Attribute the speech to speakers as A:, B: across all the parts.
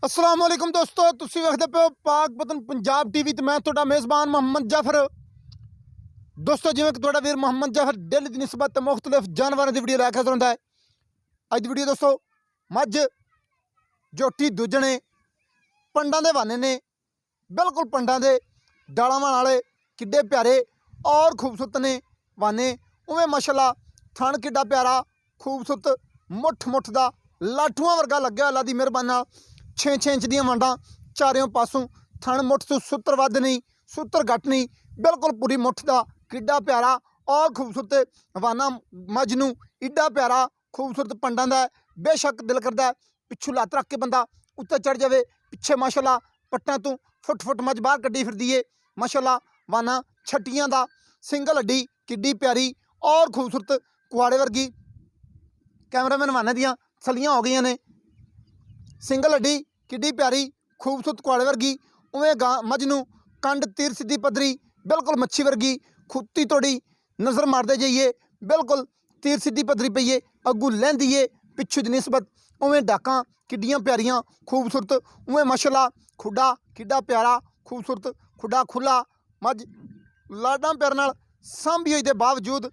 A: अस्सलाम वालेकुम दोस्तों, तुसी वेखदे पे हो पाक वतन पंजाब टीवी ते मैं तुहाडा मेज़बान मोहम्मद जाफर। दोस्तों जिवें कि तुहाडा वीर मोहम्मद जाफर डेली दी निस्बत ते मुख्तलिफ जानवरों की वीडियो लैके हाज़र हुंदा है। अज दी वीडियो दोस्तों मझ झोटी दुजणे पंडां दे हवाने ने, बिल्कुल पंडां दे डालावां वाले किड्डे प्यारे और खूबसूरत ने हवाने। उवें माशाअल्लाह थण किड्डा प्यारा खूबसूरत मुठ मुठ दा लाठूआं वर्गा लग्या अल्लाह दी मेहरबानी नाल 6-6 इंच दियां वंडां चारों पासों, थण मुठ तो सूत्र वध नहीं सूत्र घट नहीं, बिल्कुल पूरी मुठ दा किड्डा प्यारा और खूबसूरत हवाना मझ नूं इड्डा प्यारा खूबसूरत पंडां दा बेशक दिल करदा पिछू लत्त रख के बंदा उत्ते चढ़ जाए। पिछे माशाअल्लाह पट्टां तो फुट फुट मझ बाहर कड्डी फिरदी है माशाअल्लाह। वाना छट्टियां दा सिंगल हड्डी किड्डी प्यारी और खूबसूरत कुआड़े वर्गी कैमरामैन वाने दियां सलियां हो गई ने। सिंगल हड्डी किड्डी प्यारी खूबसूरत कुआड़े वर्गी, उवें मझ नूं कंड तीर सीधी पदरी बिल्कुल मच्छी वर्गी खुत्ती तोड़ी नज़र मारते जाइए, बिल्कुल तीर सीधी पदरी पई है, अगू लैंदी है पिछू दी निस्बत। उवें डाकां किड्डियां प्यारियां खूबसूरत, उवें माशाअल्लाह खुडा किड्डा प्यारा खूबसूरत खुडा खुला मझ लाडां प्यार नाल सांभी होई दे बावजूद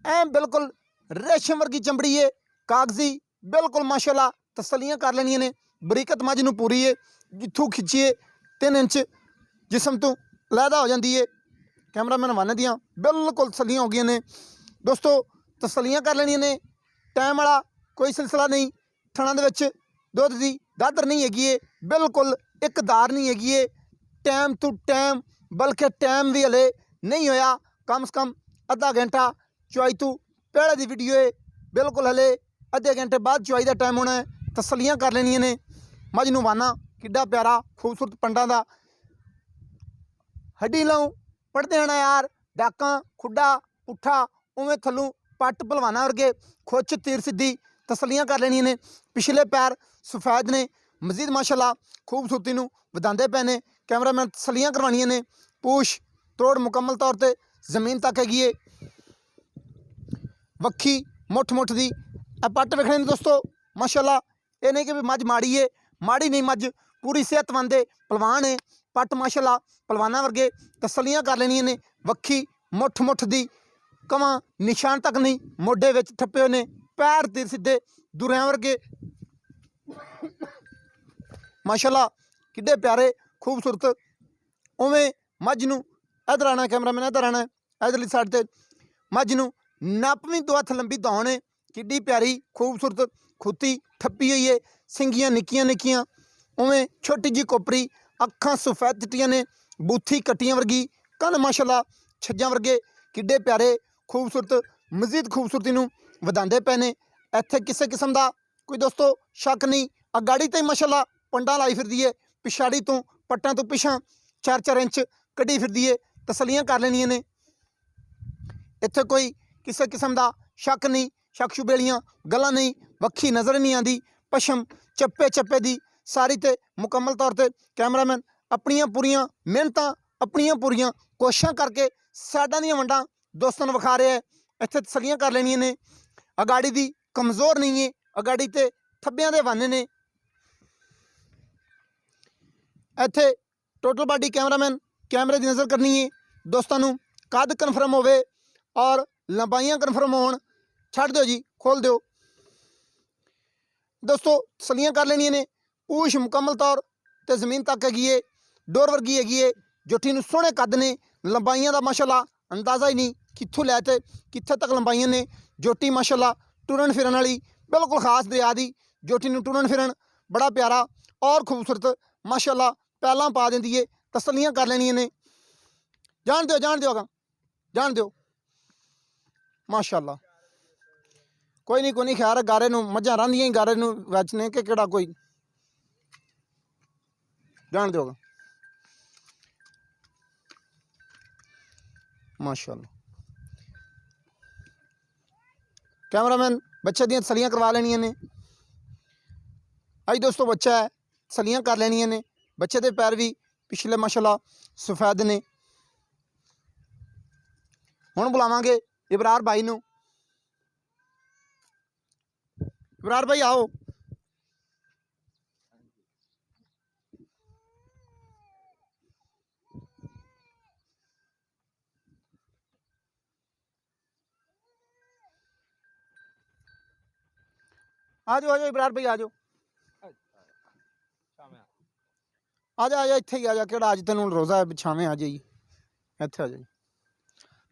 A: ऐ बिल्कुल रेशम वर्गी चमड़ी है, कागजी बिल्कुल माशाअल्लाह तसलियां कर लेनियां ने। बरीकत मझ नूं पूरी है, जिथों खिंचीए 3 इंच जिसम तो लैदा हो जाती है। कैमरामैन वाने दियां बिल्कुल तसलियां हो गई ने दोस्तों, तसलियां कर लेनियां ने। टाइम वाला कोई सिलसिला नहीं, थणां दे विच दुध की दादर नहीं हैगी है, बिल्कुल एक दार नहीं हैगी है। टाइम टू टाइम बल्कि टाइम भी हले नहीं होया, कम से कम अद्धा घंटा चुआई तो पहले की वीडियो है, बिल्कुल हले अद्धे घंटे बाद चुआई का टाइम होना है। तसलियां कर लेनियां ने। मझ नूं वाना किड्डा प्यारा खूबसूरत पंडां दा हड्डी लाऊं पढ़ते हैं ना यार, डाकां खुडा पुट्ठा उवें थल्लों पट्ट भलवाना वर्गे खुच तीर सीधी तसलियां कर लेनियां ने। पिछले पैर सफेद ने, मजीद माशाअल्लाह खूबसूरती नूं वधांदे पे ने। कैमरामैन तसलियां करवानियां ने। पूछ तोड़ मुकम्मल तौर पर जमीन तक हैगी है, वक्खी मुठ मुठ दी पट्ट वेखने ने दोस्तों माशाअल्लाह। ये नहीं कि भी मझ माड़ी है, माड़ी नहीं मझ पूरी सेहतमंद है, पलवान है। पट्ट माशाअल्लाह पलवाना वर्गे तसलियां कर लेनियां ने। वक्खी मुठ मुठ दी कवां निशान तक नहीं, मोढे विच ठप्पे हुए ने, पैर तीर सीधे दुरियां वर्गे माशाअल्लाह किड्डे प्यारे खूबसूरत। उवें मझ नूं इधर आना कैमरामैन, इधर आना इधरली साइड ते मझ नूं नप भी 2 हत्थ लंबी दौड़ है, किड्डी प्यारी खूबसूरत खुत्ती ठप्पी हुई है, सिंगियां निक्कियां निक्कियां उवें छोटी जी कोपरी, अखां सफेद चिट्टियां ने, बूथी कट्टियां वर्गी, कन माशाअल्लाह छज्जां वर्गे किड्डे प्यारे खूबसूरत मजीद खूबसूरती नूं वधांदे पे ने। इत्थे किसी किस्म का कोई दोस्तों शक नहीं। अगाड़ी तो माशाअल्लाह पंडां लाई फिरदी है, पिछाड़ी तो पट्टां तो पिछां 4-4 इंच कड्डी फिरदी है। तसलियां कर लेनियां ने। इत्थे कोई किसी किस्म का शक नहीं, शक शुबेलियां गल्लां नहीं, वक्खी नज़र नहीं आती। पशम चप्पे चप्पे की सारी ते मुकम्मल तौर पर कैमरामैन अपनियां पूरियां मेहनतां अपनियां पूरियां कोशिशां करके साडां दियां वंडां दोस्तां नूं विखा रहा है। इत्थे तसलियां कर लेनियां ने। अगाड़ी दी कमज़ोर नहीं है, अगाड़ी ते थब्बियां दे हवाने ने। इत्थे टोटल बॉडी कैमरामैन कैमरे की नज़र करनी है, दोस्तों नूं कद कन्फर्म होवे और लंबाइयां कन्फर्म होण छड्ड दो जी, खोल दो दोस्तों। तसलियां कर लेनियां ने। पूछ मुकम्मल तौर ते जमीन तक हैगी है, डोर वर्गी हैगी है। जोठी नूं सोहणे कद ने, लंबाइयां दा माशाअल्लाह अंदाज़ा ही नहीं कित्थों लैते कित्थे तक लंबाइयां ने। जोटी माशाअल्लाह टुरन फिरन वाली बिल्कुल खास दरिया दी जोटी नूं टुरन फिरन बड़ा प्यारा और खूबसूरत माशाअल्लाह पैलां पा देंदी है। तसलियां कर लेनियां ने। जान दो अगा जान दो माशाअल्लाह। कोई नहीं खैर गारे नूं मझां रहांदियां ही गारे नूं वच ने कि केड़ा कोई जान दो माशाअल्लाह। कैमरामैन बच्चे दियां तसलियां करवा लेनियां ने। अज दोस्तों बच्चा है, तसलियां कर लेनियां ने। बच्चे के पैर भी पिछले माशाअल्लाह सफेद ने। हुण बुलावांगे इबरार भाई नूं। इबरार भाई आओ। आ जाओ इब्रार भाई आ जाओ आ जा इत्थे ही आ जा केड़ा अज तेन रोज़ा है छावें आ जाइए इत्थे आ जाइए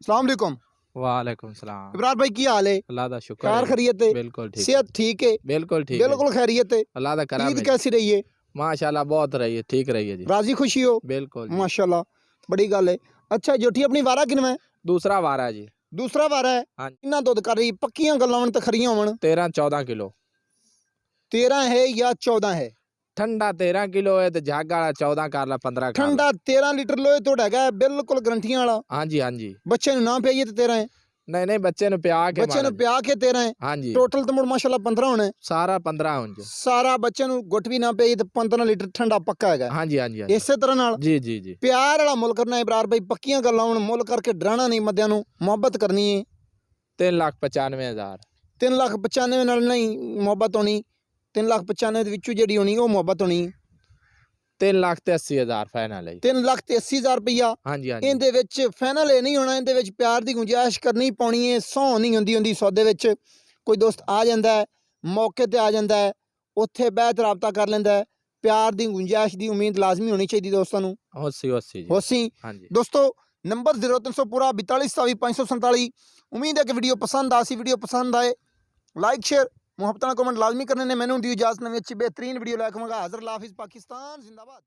A: अस्सलाम वालेकुम
B: वालेकुम सलाम।
A: इब्रार भाई की हाल है
B: अल्लाह दा शुक्र
A: खैर
B: है।
A: खैरियत है
B: बिल्कुल ठीक है।
A: सेहत ठीक है
B: बिल्कुल ठीक है।
A: बिल्कुल खैरियत है
B: अल्लाह दा करम
A: ईद
B: है।
A: कैसी रही है
B: माशाल्लाह बहुत रही है, ठीक रही है जी।
A: राजी खुशी हो
B: बिल्कुल जी।
A: माशाल्लाह बड़ी गल है अच्छा जोठी अपनी वारा किनवा
B: दूसरा वारा है जी।
A: दूसरा वारा है
B: हाँ,
A: किन्ना दुध कर रही पक्कियां गल्लां होण ते खरियां होण
B: 13-14 किलो।
A: 13 है या 14 है
B: ठंडा 13 किलो है तो झाग वाला 14 कर ला 15 कर ला।
A: ठंडा 13 लीटर लोहे तोड़ा हैगा बिल्कुल गारंटियां वाला
B: हाँ जी हाँ जी।
A: बच्चे नु ना पियाइए तो 13 है
B: नहीं नहीं बच्चे ने प्या के
A: बच्चे नु
B: मारा जी।
A: पिया के 13 है
B: हाँ जी।
A: टोटल तो मुड़ माशाल्लाह 15 होने
B: सारा 15 हों जी।
A: सारा बच्चे नु गुट भी ना पियाइए तो 15 लीटर ठंडा पक्का हैगा
B: हाँ जी हाँ जी हाँ जी।
A: इसे तरह नाल
B: जी जी जी।
A: प्यार वाला मुल करना है इब्रार भाई पक्कियां गल्लां होण मुल करके डराना नहीं मद्दियां नु मोहब्बत करनी है
B: 3,95,000।
A: 3,95,000 नाल नहीं मोहब्बत होनी 3,95,000 ਦੇ ਵਿੱਚੋਂ ਜਿਹੜੀ ਹੋਣੀ ਉਹ ਮੁਹੱਬਤ ਹੋਣੀ
B: 3,80,000 फाइनल है।
A: 3,80,000 ਰੁਪਈਆ
B: हाँ जी हाँ जी।
A: ਇਹਦੇ ਵਿੱਚ ਫਾਈਨਲ ਇਹ ਨਹੀਂ ਹੋਣਾ ਇਹਦੇ ਵਿੱਚ ਪਿਆਰ ਦੀ ਗੁੰਜਾਇਸ਼ ਕਰਨੀ ਪਾਉਣੀ ਹੈ ਸੌ ਨਹੀਂ ਹੁੰਦੀ ਸੌਦੇ ਵਿੱਚ ਕੋਈ ਦੋਸਤ ਆ ਜਾਂਦਾ ਹੈ ਮੌਕੇ ਤੇ ਆ ਜਾਂਦਾ ਹੈ ਉੱਥੇ ਬਹਿਤ ਰਾਬਤਾ ਕਰ ਲੈਂਦਾ ਹੈ ਪਿਆਰ ਦੀ ਗੁੰਜਾਇਸ਼ ਦੀ ਉਮੀਦ ਲਾਜ਼ਮੀ ਹੋਣੀ ਚਾਹੀਦੀ ਦੋਸਤਾਂ ਨੂੰ
B: होसी होसी जी।
A: ਹੋਸੀ
B: हाँ जी।
A: ਦੋਸਤੋ ਨੰਬਰ 0300 ਪੂਰਾ 4227 ਉਮੀਦ ਹੈ ਕਿ ਵੀਡੀਓ ਪਸੰਦ ਆ ਸੀ ਵੀਡੀਓ ਪਸੰਦ ਆਏ ਲਾਈਕ ਸ਼ੇਅਰ ਮੁਹੱਬਤਾਂ ਕਮੈਂਟ ਲਾਜ਼ਮੀ करने ने मैंने दी इजाजत नवी अच्छी बेहतरीन वीडियो लाइक मंगा हाजिर हाफिज पाकिस्तान जिंदाबाद।